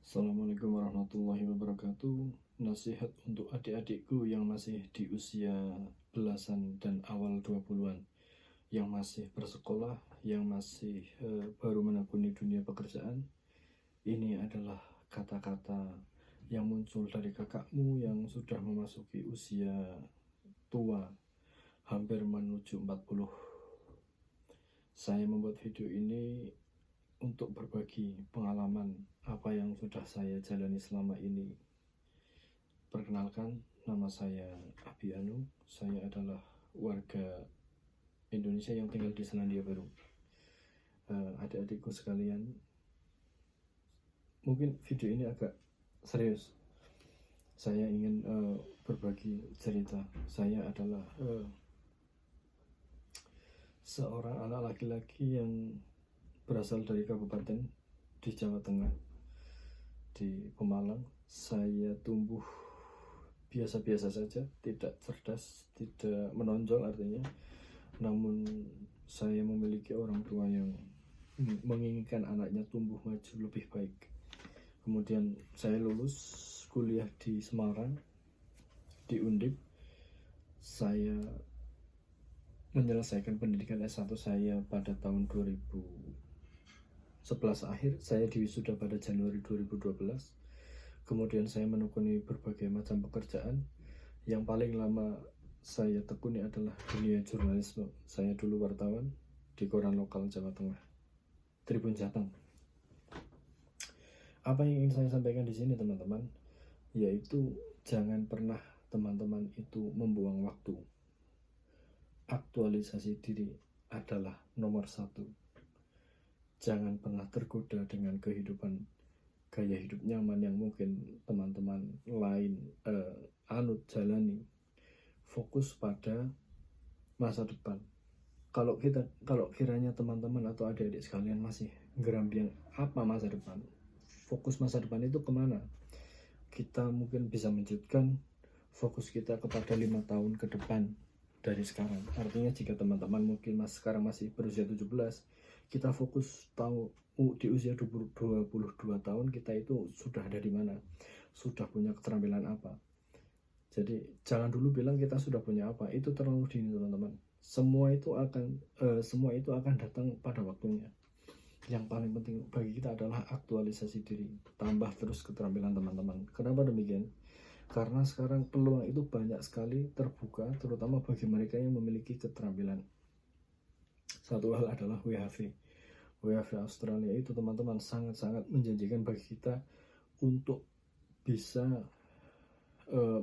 Assalamualaikum warahmatullahi wabarakatuh. Nasihat untuk adik-adikku yang masih di usia belasan dan awal 20-an, yang masih bersekolah, yang masih baru menekuni dunia pekerjaan. Ini adalah kata-kata yang muncul dari kakakmu yang sudah memasuki usia tua, hampir menuju 40. Saya membuat video ini untuk berbagi pengalaman apa yang sudah saya jalani selama ini. Perkenalkan, nama saya Abi Anu. Saya adalah warga Indonesia yang tinggal di Selandia Baru. Adik-adikku sekalian, mungkin video ini agak serius. Saya ingin berbagi cerita. Saya adalah seorang anak laki-laki yang berasal dari kabupaten di Jawa Tengah, di Pemalang. Saya tumbuh biasa-biasa saja, tidak cerdas, tidak menonjol artinya. Namun saya memiliki orang tua yang menginginkan anaknya tumbuh maju lebih baik. Kemudian saya lulus kuliah di Semarang, di Undip. Saya menyelesaikan pendidikan S1 saya pada tahun 2011 akhir. Saya diwisuda pada Januari 2012. Kemudian saya menekuni berbagai macam pekerjaan. Yang paling lama saya tekuni adalah dunia jurnalisme. Saya dulu wartawan di koran lokal Jawa Tengah, Tribun Jateng. Apa yang ingin saya sampaikan di sini, teman-teman, yaitu jangan pernah teman-teman itu membuang waktu. Aktualisasi diri adalah nomor satu. Jangan pernah tergoda dengan kehidupan gaya hidup nyaman yang mungkin teman-teman lain anut jalani. Fokus pada masa depan. Kalau kiranya teman-teman atau adik-adik sekalian masih gerambiang apa masa depan, fokus masa depan itu kemana? Kita mungkin bisa menjadikan fokus kita kepada 5 tahun ke depan dari sekarang. Artinya jika teman-teman mungkin sekarang masih berusia 17, kita fokus tahu di usia 22 tahun kita itu sudah ada di mana, sudah punya keterampilan apa. Jadi jangan dulu bilang kita sudah punya apa, itu terlalu dini, teman-teman. Semua itu akan datang pada waktunya. Yang paling penting bagi kita adalah aktualisasi diri, tambah terus keterampilan teman-teman. Kenapa demikian? Karena sekarang peluang itu banyak sekali terbuka, terutama bagi mereka yang memiliki keterampilan. Satu hal adalah WHV Australia itu, teman-teman, sangat-sangat menjanjikan bagi kita untuk bisa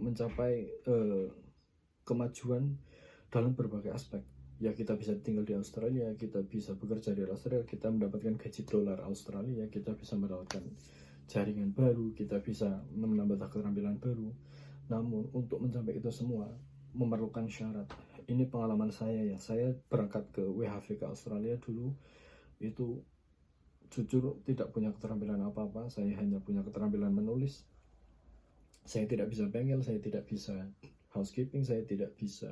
mencapai kemajuan dalam berbagai aspek. Ya, kita bisa tinggal di Australia, kita bisa bekerja di Australia, kita mendapatkan gaji dolar Australia, kita bisa mendapatkan jaringan baru, kita bisa menambah keterampilan baru. Namun untuk mencapai itu semua memerlukan syarat. Ini pengalaman saya ya. Saya berangkat ke WHV ke Australia dulu itu jujur tidak punya keterampilan apa-apa. Saya hanya punya keterampilan menulis. Saya tidak bisa bengkel, saya tidak bisa housekeeping, saya tidak bisa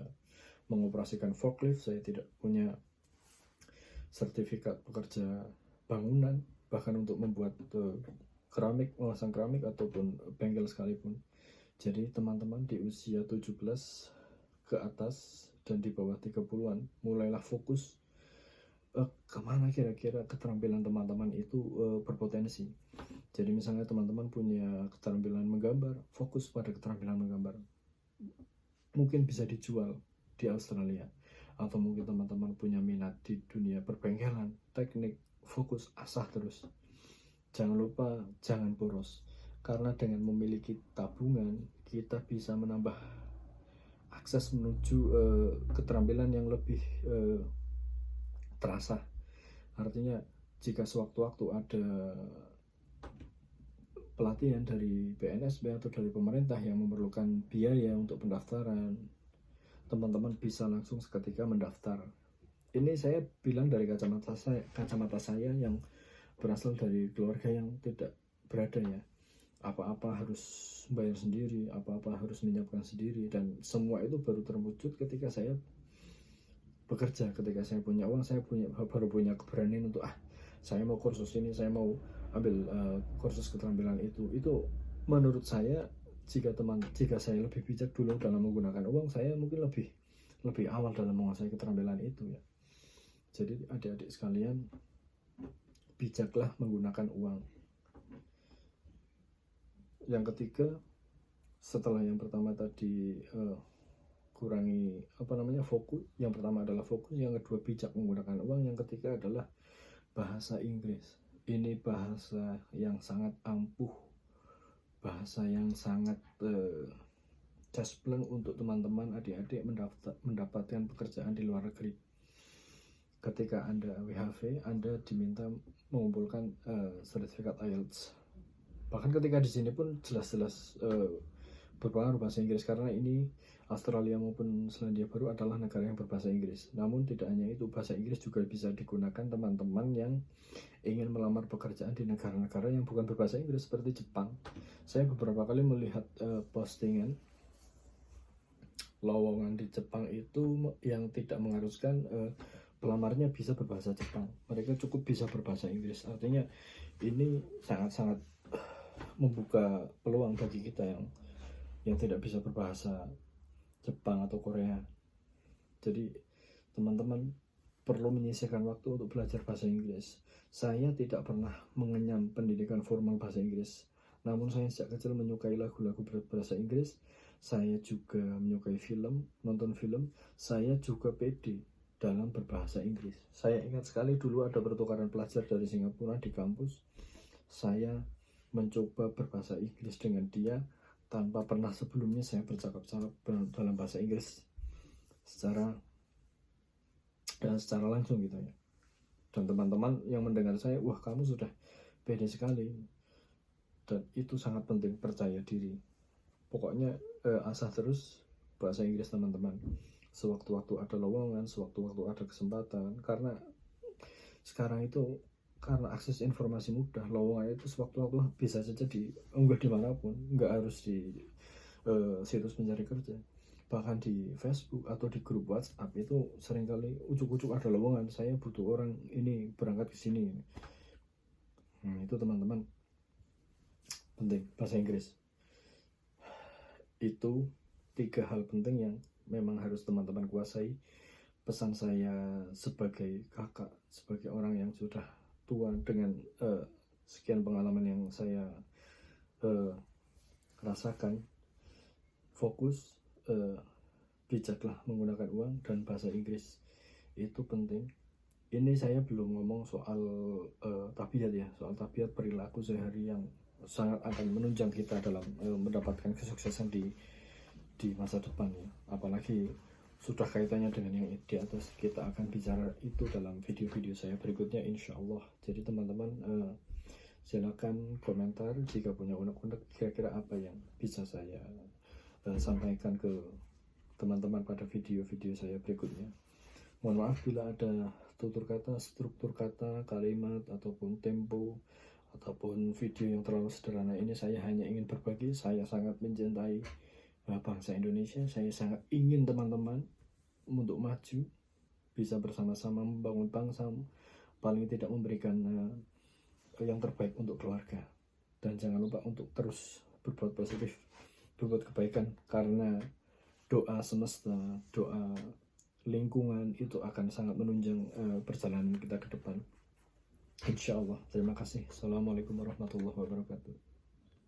mengoperasikan forklift, saya tidak punya sertifikat pekerja bangunan, bahkan untuk membuat keramik, memasang keramik ataupun bengkel sekalipun. Jadi teman-teman di usia 17 ke atas dan di bawah 30-an mulailah fokus kemana kira-kira keterampilan teman-teman itu berpotensi. Jadi misalnya teman-teman punya keterampilan menggambar, fokus pada keterampilan menggambar. Mungkin bisa dijual di Australia. Atau mungkin teman-teman punya minat di dunia perbengkelan, teknik, fokus, asah terus. Jangan lupa, jangan boros. Karena dengan memiliki tabungan, kita bisa menambah akses menuju keterampilan yang lebih terasa. Artinya jika sewaktu-waktu ada pelatihan dari BNSB atau dari pemerintah yang memerlukan biaya untuk pendaftaran, teman-teman bisa langsung seketika mendaftar. Ini saya bilang dari kacamata saya yang berasal dari keluarga yang tidak berada ya. Apa-apa harus bayar sendiri, apa-apa harus menyiapkan sendiri, dan semua itu baru terwujud ketika saya bekerja. Ketika saya punya uang, saya baru punya keberanian untuk saya mau kursus ini, saya mau ambil kursus keterampilan itu menurut saya, jika saya lebih bijak dulu dalam menggunakan uang, saya mungkin lebih awal dalam menguasai keterampilan itu ya. Jadi adik-adik sekalian, bijaklah menggunakan uang. Yang ketiga, setelah yang pertama tadi kurangi fokus. Yang pertama adalah fokus, yang kedua bijak menggunakan uang, yang ketiga adalah bahasa Inggris. Ini bahasa yang sangat ampuh, bahasa yang sangat jaspleng untuk teman-teman adik-adik mendapatkan pekerjaan di luar negeri. Ketika Anda WHV, Anda diminta mengumpulkan sertifikat IELTS. Bahkan ketika di sini pun jelas-jelas berpengaruh bahasa Inggris, karena ini Australia maupun Selandia Baru adalah negara yang berbahasa Inggris. Namun tidak hanya itu, bahasa Inggris juga bisa digunakan teman-teman yang ingin melamar pekerjaan di negara-negara yang bukan berbahasa Inggris seperti Jepang. Saya beberapa kali melihat postingan lowongan di Jepang itu yang tidak mengharuskan pelamarnya bisa berbahasa Jepang. Mereka cukup bisa berbahasa Inggris. Artinya ini sangat-sangat membuka peluang bagi kita yang tidak bisa berbahasa Jepang atau Korea. Jadi teman-teman perlu menyisihkan waktu untuk belajar bahasa Inggris. Saya tidak pernah mengenyam pendidikan formal bahasa Inggris, namun saya sejak kecil menyukai lagu-lagu berbahasa Inggris. Saya juga menyukai film, nonton film. Saya juga pede dalam berbahasa Inggris. Saya ingat sekali dulu ada pertukaran pelajar dari Singapura di kampus. Saya mencoba berbahasa Inggris dengan dia tanpa pernah sebelumnya saya bercakap-cakap dalam bahasa Inggris secara langsung gitu ya. Dan teman-teman yang mendengar saya, wah kamu sudah pede sekali. Dan itu sangat penting, percaya diri. Pokoknya asah terus bahasa Inggris teman-teman. Sewaktu-waktu ada lowongan, sewaktu-waktu ada kesempatan. Karena sekarang itu karena akses informasi mudah, lowongan itu sewaktu-waktu bisa saja diunggah dimanapun, nggak harus di situs pencari kerja. Bahkan di Facebook atau di grup WhatsApp itu seringkali ujuk-ujuk ada lowongan, saya butuh orang ini berangkat ke sini. Itu teman-teman penting, bahasa Inggris. Itu 3 hal penting yang memang harus teman-teman kuasai. Pesan saya sebagai kakak, sebagai orang yang sudah tua dengan sekian pengalaman yang saya rasakan, fokus, bijaklah menggunakan uang, dan bahasa Inggris itu penting. Ini saya belum ngomong soal tabiat ya, soal tabiat perilaku sehari yang sangat akan menunjang kita dalam mendapatkan kesuksesan di masa depan ya. Apalagi sudah kaitannya dengan yang di atas, kita akan bicara itu dalam video-video saya berikutnya insya Allah. Jadi teman-teman silakan komentar jika punya unek-unek kira-kira apa yang bisa saya sampaikan ke teman-teman pada video-video saya berikutnya. Mohon maaf bila ada tutur kata, struktur kata, kalimat, ataupun tempo, ataupun video yang terlalu sederhana. Ini saya hanya ingin berbagi. Saya sangat mencintai bangsa Indonesia. Saya sangat ingin teman-teman untuk maju, bisa bersama-sama membangun bangsa, paling tidak memberikan yang terbaik untuk keluarga. Dan jangan lupa untuk terus berbuat positif, berbuat kebaikan, karena doa semesta, doa lingkungan itu akan sangat menunjang perjalanan kita ke depan. Insya Allah. Terima kasih. Assalamualaikum warahmatullahi wabarakatuh.